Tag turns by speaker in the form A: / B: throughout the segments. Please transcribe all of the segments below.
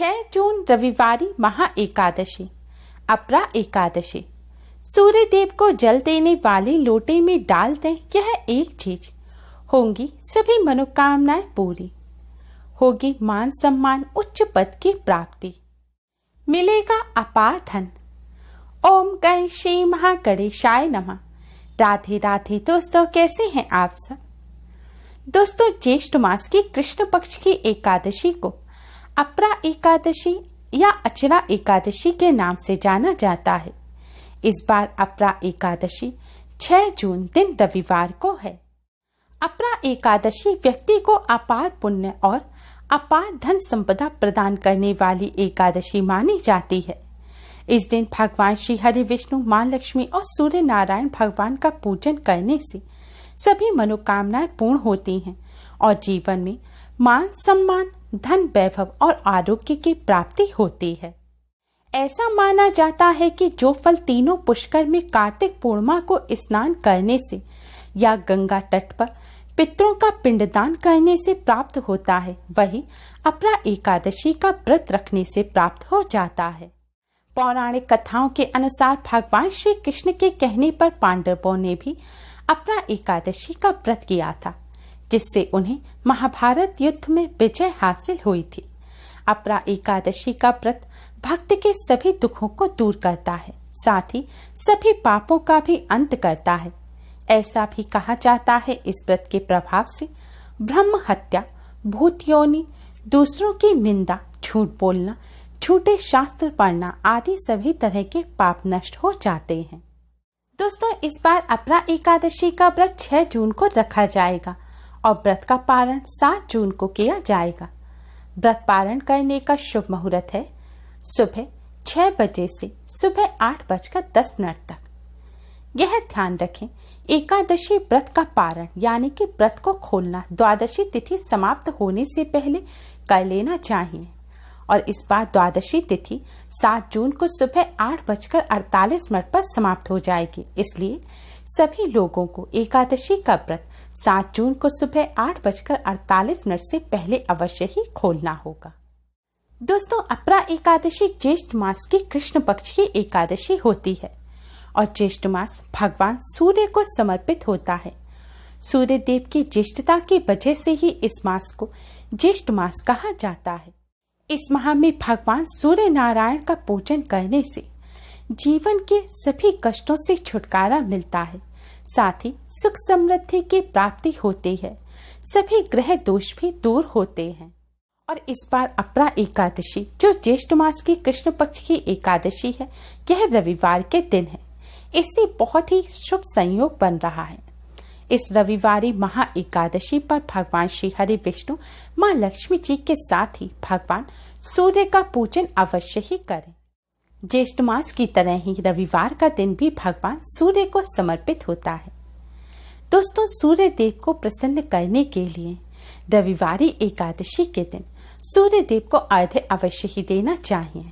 A: 6 जून रविवारी महा एकादशी, अपरा एकादशी। सूर्य देव को जल देने वाले लोटे में डाल दें यह एक चीज, होंगी सभी मनोकामनाएं पूरी, होगी मान सम्मान उच्च पद की प्राप्ति, मिलेगा अपार धन। ओम गण श्री महागणेशाय नमः। राधे राधे दोस्तों, कैसे हैं आप सब। दोस्तों, ज्येष्ठ मास की कृष्ण पक्ष की एकादशी को अपरा एकादशी या अचरा एकादशी के नाम से जाना जाता है। इस बार अपरा एकादशी 6 जून दिन रविवार को है। अपरा एकादशी व्यक्ति को अपार पुण्य और अपार धन संपदा प्रदान करने वाली एकादशी मानी जाती है। इस दिन भगवान श्री हरि विष्णु, मां लक्ष्मी और सूर्य नारायण भगवान का पूजन करने से सभी मनोकामनाएं पूर्ण होती हैं और जीवन में मान सम्मान, धन, वैभव और आरोग्य की प्राप्ति होती है। ऐसा माना जाता है कि जो फल तीनों पुष्कर में कार्तिक पूर्णिमा को स्नान करने से या गंगा तट पर पितरों का पिंडदान करने से प्राप्त होता है, वही अपरा एकादशी का व्रत रखने से प्राप्त हो जाता है। पौराणिक कथाओं के अनुसार भगवान श्री कृष्ण के कहने पर पांडवों ने भी अपरा एकादशी का व्रत किया था, जिससे उन्हें महाभारत युद्ध में विजय हासिल हुई थी। अपरा एकादशी का व्रत भक्त के सभी दुखों को दूर करता है, साथ ही सभी पापों का भी अंत करता है। ऐसा भी कहा जाता है इस व्रत के प्रभाव से ब्रह्म हत्या, भूत योनि, दूसरों की निंदा, झूठ बोलना, झूठे शास्त्र पढ़ना आदि सभी तरह के पाप नष्ट हो जाते हैं। दोस्तों, इस बार अपरा एकादशी का व्रत 6 जून को रखा जाएगा और व्रत का पारण 7 जून को किया जाएगा। व्रत पारण करने का शुभ मुहूर्त है सुबह 6 बजे से सुबह 8:10 तक। यह ध्यान रखें, एकादशी व्रत का पारण यानी कि व्रत को खोलना द्वादशी तिथि समाप्त होने से पहले कर लेना चाहिए और इस बार द्वादशी तिथि 7 जून को सुबह 8:48 पर समाप्त हो जाएगी। इसलिए सभी लोगों को एकादशी का व्रत 7 जून को सुबह 8:48 से पहले अवश्य ही खोलना होगा। दोस्तों, अपरा एकादशी ज्येष्ठ मास की कृष्ण पक्ष की एकादशी होती है और ज्येष्ठ मास भगवान सूर्य को समर्पित होता है। सूर्य देव की ज्येष्ठता की वजह से ही इस मास को ज्येष्ठ मास कहा जाता है। इस माह में भगवान सूर्य नारायण का पूजन करने से जीवन के सभी कष्टों से छुटकारा मिलता है, साथ ही सुख समृद्धि की प्राप्ति होती है। सभी ग्रह दोष भी दूर होते हैं और इस बार अपरा एकादशी जो ज्येष्ठ मास की कृष्ण पक्ष की एकादशी है, यह रविवार के दिन है। इससे बहुत ही शुभ संयोग बन रहा है। इस रविवारी महा एकादशी पर भगवान श्री हरि विष्णु, मां लक्ष्मी जी के साथ ही भगवान सूर्य का पूजन अवश्य ही करें। ज्येष्ठ मास की तरह ही रविवार का दिन भी भगवान सूर्य को समर्पित होता है। दोस्तों, सूर्य देव को प्रसन्न करने के लिए रविवारी एकादशी के दिन सूर्य देव को अर्घ्य अवश्य ही देना चाहिए।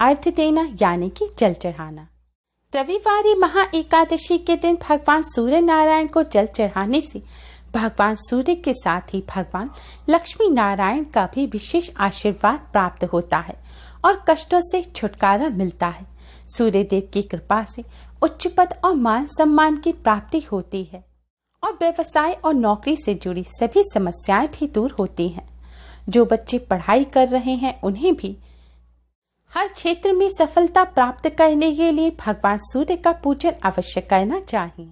A: अर्घ्य देना यानी कि जल चढ़ाना। रविवारी महा एकादशी के दिन भगवान सूर्य नारायण को जल चढ़ाने से भगवान सूर्य के साथ ही भगवान लक्ष्मी नारायण का भी विशेष आशीर्वाद प्राप्त होता है और कष्टों से छुटकारा मिलता है। सूर्य देव की कृपा से उच्च पद और मान सम्मान की प्राप्ति होती है और व्यवसाय और नौकरी से जुड़ी सभी समस्याएं भी दूर होती हैं। जो बच्चे पढ़ाई कर रहे हैं उन्हें भी हर क्षेत्र में सफलता प्राप्त करने के लिए भगवान सूर्य का पूजन अवश्य करना चाहिए।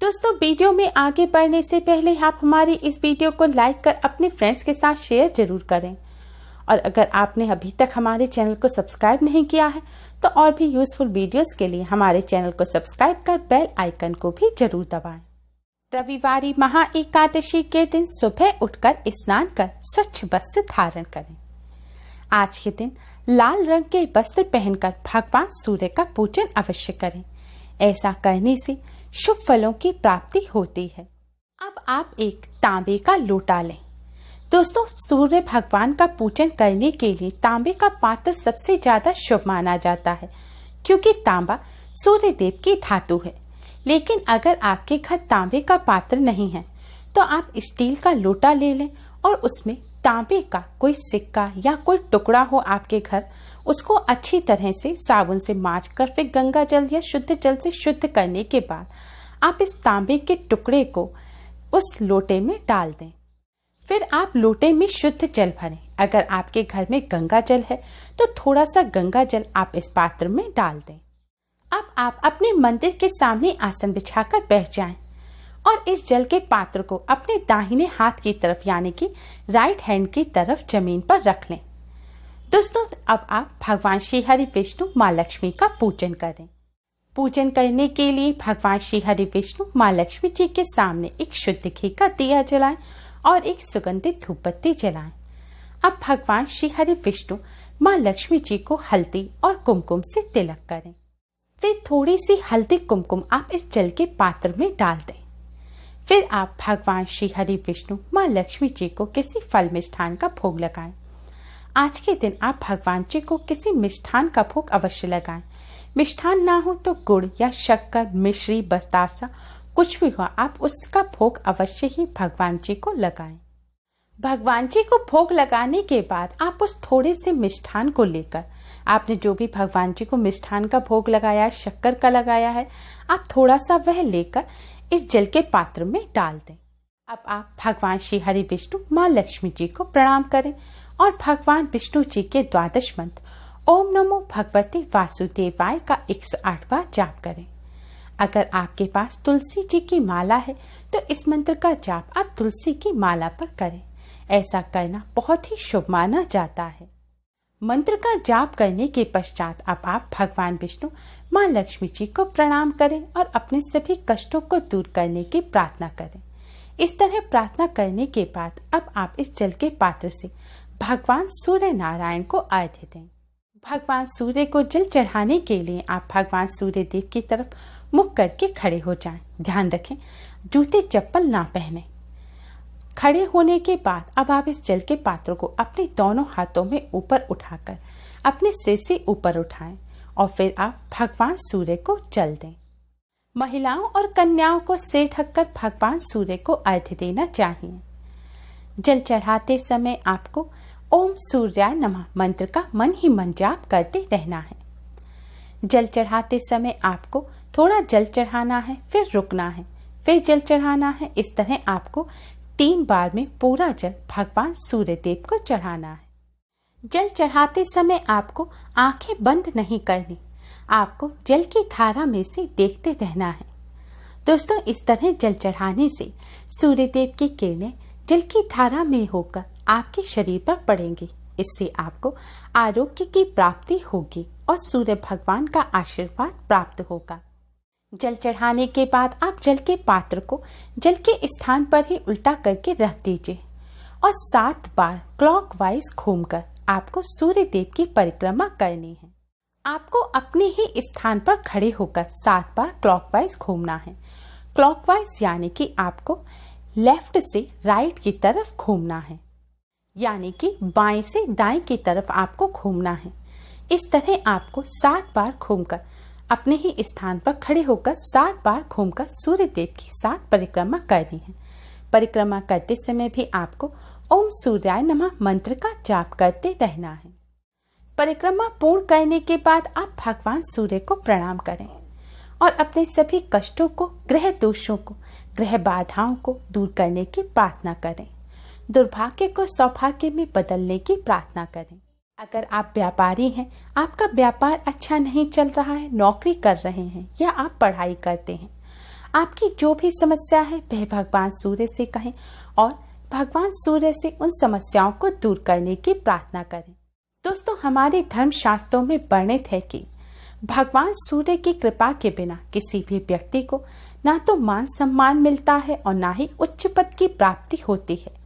A: दोस्तों, वीडियो में आगे बढ़ने से पहले आप हमारी इस वीडियो को लाइक कर अपने फ्रेंड्स के साथ शेयर जरूर करें और अगर आपने अभी तक हमारे चैनल को सब्सक्राइब नहीं किया है तो और भी यूजफुल वीडियोस के लिए हमारे चैनल को सब्सक्राइब कर बेल आइकन को भी जरूर दबाएं। रविवारी महा एकादशी के दिन सुबह उठकर स्नान कर स्वच्छ वस्त्र धारण करें। आज के दिन लाल रंग के वस्त्र पहनकर भगवान सूर्य का पूजन अवश्य करें। ऐसा करने से शुभ फलों की प्राप्ति होती है। अब आप एक तांबे का लोटा लें। दोस्तों, सूर्य भगवान का पूजन करने के लिए तांबे का पात्र सबसे ज्यादा शुभ माना जाता है, क्योंकि तांबा सूर्य देव की धातु है। लेकिन अगर आपके घर तांबे का पात्र नहीं है तो आप स्टील का लोटा ले लें और उसमें तांबे का कोई सिक्का या कोई टुकड़ा हो आपके घर, उसको अच्छी तरह से साबुन से मांजकर फिर गंगा जल या शुद्ध जल से शुद्ध करने के बाद आप इस तांबे के टुकड़े को उस लोटे में डाल दें। फिर आप लोटे में शुद्ध जल भरें। अगर आपके घर में गंगा जल है तो थोड़ा सा गंगा जल आप इस पात्र में डाल दें। अब आप अपने मंदिर के सामने आसन बिछाकर बैठ जाएं और इस जल के पात्र को अपने दाहिने हाथ की तरफ यानी कि राइट हैंड की तरफ जमीन पर रख लें। दोस्तों, अब आप भगवान श्री हरि विष्णु माँ लक्ष्मी का पूजन करें। पूजन करने के लिए भगवान श्री हरि विष्णु माँ लक्ष्मी जी के सामने एक शुद्ध घी का दिया जलाएं और एक सुगंधित धूप बत्ती जलाएं। अब भगवान श्री हरि विष्णु माँ लक्ष्मी जी को हल्दी और कुमकुम से तिलक करें। फिर थोड़ी सी हल्दी कुमकुम आप इस जल के पात्र में डाल दें। फिर आप भगवान श्री हरि विष्णु माँ लक्ष्मी जी को किसी फल मिष्ठान का भोग लगाएं। आज के दिन आप भगवान जी को किसी मिष्ठान का भोग अवश्य लगाएं। मिष्ठान ना हो तो गुड़ या शक्कर, मिश्री, बतासा कुछ भी हो, आप उसका भोग अवश्य ही भगवान जी को लगाएं। भगवान जी को भोग लगाने के बाद आप उस थोड़े से मिष्ठान को लेकर, आपने जो भी भगवान जी को मिष्ठान का भोग लगाया है, शक्कर का लगाया है, आप थोड़ा सा वह लेकर इस जल के पात्र में डाल दें। अब आप भगवान श्री हरि विष्णु माँ लक्ष्मी जी को प्रणाम करें और भगवान विष्णु जी के द्वादश मंत्र ओम नमो भगवते वासुदेवाय का 108 बार जाप करें। अगर आपके पास तुलसी जी की माला है तो इस मंत्र का जाप आप तुलसी की माला पर करें। ऐसा करना बहुत ही शुभ माना जाता है। मंत्र का जाप करने के पश्चात अब आप भगवान विष्णु माँ लक्ष्मी जी को प्रणाम करें और अपने सभी कष्टों को दूर करने की प्रार्थना करें। इस तरह प्रार्थना करने के बाद अब आप इस जल के पात्र से भगवान सूर्य नारायण को अर्घ्य दें। भगवान सूर्य को जल चढ़ाने के लिए आप भगवान सूर्य देव की तरफ मुख करके खड़े हो जाएं। ध्यान रखें, जूते चप्पल ना पहने। खड़े होने के बाद अब आप इस जल के पात्र को अपने दोनों हाथों में ऊपर उठाकर अपने सिर से ऊपर उठाएं और फिर आप भगवान सूर्य को जल दें। महिलाओं और कन्याओं को सिर ढककर भगवान सूर्य को अर्घ्य देना चाहिए। जल चढ़ाते समय आपको ओम सूर्याय नमः मंत्र का मन ही मन जाप करते रहना है। जल चढ़ाते समय आपको थोड़ा जल चढ़ाना है, फिर रुकना है, फिर जल चढ़ाना है। इस तरह आपको 3 बार में पूरा जल भगवान सूर्य देव को चढ़ाना है। जल चढ़ाते समय आपको आंखें बंद नहीं करनी, आपको जल की धारा में से देखते रहना है। दोस्तों, इस तरह जल चढ़ाने से सूर्य देव की किरणें जल की धारा में होकर आपके शरीर पर पड़ेंगी। इससे आपको आरोग्य की प्राप्ति होगी और सूर्य भगवान का आशीर्वाद प्राप्त होगा। जल चढ़ाने के बाद आप जल के पात्र को जल के स्थान पर ही उल्टा करके रख दीजिए और 7 बार क्लॉकवाइज घूमकर आपको सूर्य देव की परिक्रमा करनी है। आपको अपने ही स्थान पर खड़े होकर 7 बार क्लॉकवाइज घूमना है। क्लॉकवाइज यानी कि आपको लेफ्ट से राइट की तरफ घूमना है, यानी कि बाएं से दाएं की तरफ आपको घूमना है। इस तरह आपको 7 बार घूमकर अपने ही स्थान पर खड़े होकर 7 बार घूमकर सूर्य देव की 7 परिक्रमा करनी है। परिक्रमा करते समय भी आपको ओम सूर्याय नमः मंत्र का जाप करते रहना है। परिक्रमा पूर्ण करने के बाद आप भगवान सूर्य को प्रणाम करें और अपने सभी कष्टों को, ग्रह दोषों को, ग्रह बाधाओं को दूर करने की प्रार्थना करें। दुर्भाग्य को सौभाग्य में बदलने की प्रार्थना करें। अगर आप व्यापारी हैं, आपका व्यापार अच्छा नहीं चल रहा है, नौकरी कर रहे हैं या आप पढ़ाई करते हैं, आपकी जो भी समस्या है वह भगवान सूर्य से कहें और भगवान सूर्य से उन समस्याओं को दूर करने की प्रार्थना करें। दोस्तों, हमारे धर्म शास्त्रों में वर्णित है कि भगवान सूर्य की कृपा के बिना किसी भी व्यक्ति को ना तो मान सम्मान मिलता है और ना ही उच्च पद की प्राप्ति होती है।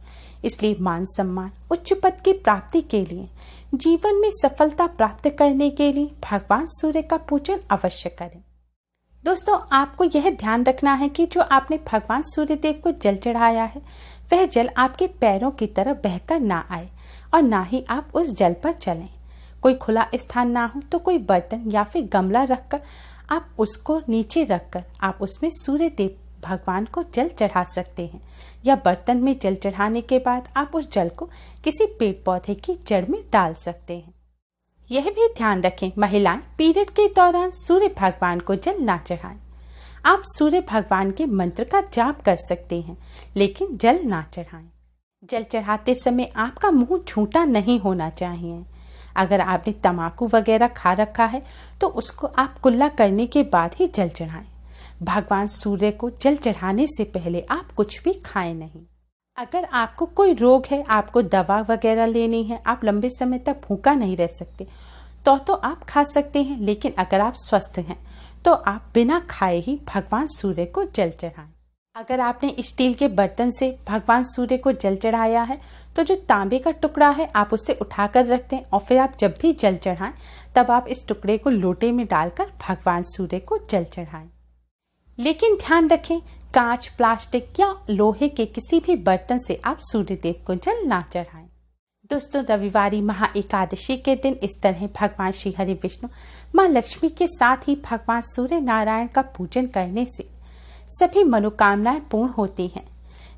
A: इसलिए मान सम्मान, उच्च पद की प्राप्ति के लिए, जीवन में सफलता प्राप्त करने के लिए भगवान सूर्य का पूजन अवश्य करें। दोस्तों, आपको यह ध्यान रखना है कि जो आपने भगवान सूर्य देव को जल चढ़ाया है वह जल आपके पैरों की तरफ बहकर ना आए और ना ही आप उस जल पर चलें। कोई खुला स्थान ना हो तो कोई बर्तन या फिर गमला रखकर आप उसको नीचे रखकर आप उसमें सूर्य देव भगवान को जल चढ़ा सकते हैं या बर्तन में जल चढ़ाने के बाद आप उस जल को किसी पेड़ पौधे की जड़ में डाल सकते हैं। यह भी ध्यान रखें, महिलाएं पीरियड के दौरान सूर्य भगवान को जल ना चढ़ाएं। आप सूर्य भगवान के मंत्र का जाप कर सकते हैं लेकिन जल ना चढ़ाएं। जल चढ़ाते समय आपका मुंह झूठा नहीं होना चाहिए। अगर आपने तंबाकू वगैरह खा रखा है तो उसको आप कुल्ला करने के बाद ही जल चढ़ाएं। भगवान सूर्य को जल चढ़ाने से पहले आप कुछ भी खाएं नहीं। अगर आपको कोई रोग है, आपको दवा वगैरह लेनी है, आप लंबे समय तक भूखा नहीं रह सकते तो आप खा सकते हैं, लेकिन अगर आप स्वस्थ हैं तो आप बिना खाए ही भगवान सूर्य को जल चढ़ाएं। अगर आपने स्टील के बर्तन से भगवान सूर्य को जल चढ़ाया है तो जो तांबे का टुकड़ा है आप उसे उठाकर रख दें और फिर आप जब भी जल चढ़ाएं तब आप इस टुकड़े को लोटे में डालकर भगवान सूर्य को जल चढ़ाएं। लेकिन ध्यान रखें, कांच, प्लास्टिक या लोहे के किसी भी बर्तन से आप सूर्य देव को जल ना चढ़ाएं। दोस्तों, रविवारी महा एकादशी के दिन इस तरह भगवान श्री हरि विष्णु, माँ लक्ष्मी के साथ ही भगवान सूर्य नारायण का पूजन करने से सभी मनोकामनाएं पूर्ण होती हैं।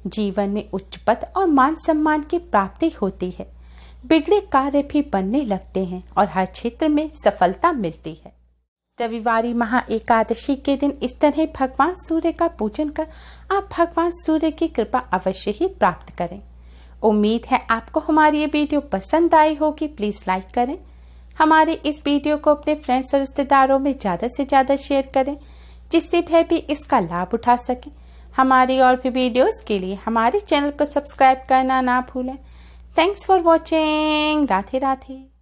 A: जीवन में उच्च पद और मान सम्मान की प्राप्ति होती है। बिगड़े कार्य भी बनने लगते हैं और हर क्षेत्र में सफलता मिलती है। रविवारी महा एकादशी के दिन इस तरह भगवान सूर्य का पूजन कर आप भगवान सूर्य की कृपा अवश्य ही प्राप्त करें। उम्मीद है आपको हमारी ये वीडियो पसंद आई होगी। प्लीज लाइक करें। हमारे इस वीडियो को अपने फ्रेंड्स और रिश्तेदारों में ज्यादा से ज्यादा शेयर करें जिससे वह भी इसका लाभ उठा सके। हमारी और भी वीडियोस के लिए हमारे चैनल को सब्सक्राइब करना ना भूलें। Thanks for watching. Radhe Radhe.